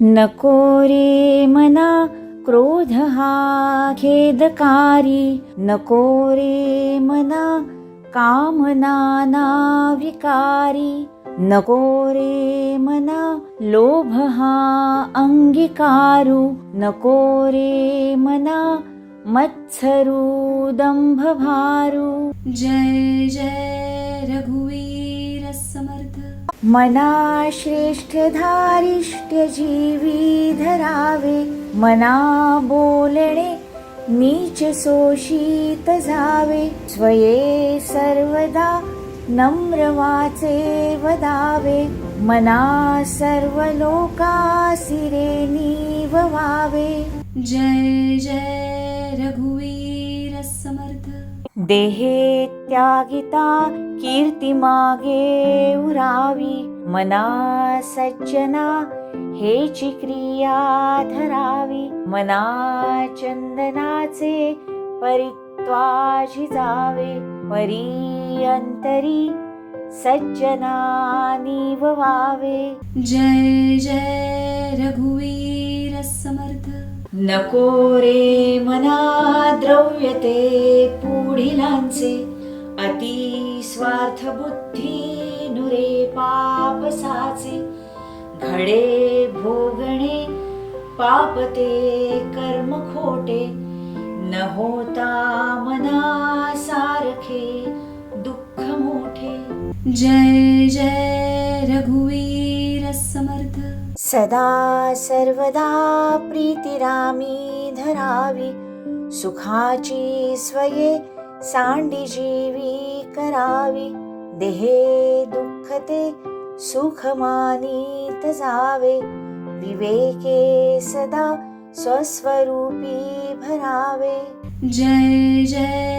नको रे मना क्रोध हा खेदकारी, नको रे मना कामना ना विकारी, नको रे मना लोभ हा अंगीकारू, नको रे मना मत्सरू दंभ भारू. जय जय रघुवीर समर्थ. मना श्रेष्ठ धारिष्ट्य जीवी धरावे, मना बोलणे नीच शोषित जावे, स्वये सर्वदा नम्र वाचे वदावे, मना सर्व लोकासिरे नीववावे. जय जय रघुवीर समर्थ. देहे त्यागिता कीर्ती मागे उरावी, मना सज्जना हेची क्रिया धरावी, मना चंदनाचे परित्वाजी जावे, परी अंतरी सज्जना निववावे. जय जय रघुवीर समर्थ. नको रे मना द्रव्य ते पुढिलांचे, अति स्वार्थ बुद्धी नुरे पाप साचे, घडे भोगणे पाप ते कर्म खोटे, न होता मना सारखे दुःख मोठे. जय जय रघुवीर समर्थ. सदा सर्वदा प्रीतिरामी धरावी, सुखाची स्वये सांडी जीवी करावी, देहे दुःख ते सुख मानित जावे, विवेके सदा स्वस्वरूपी भरावे. जय जय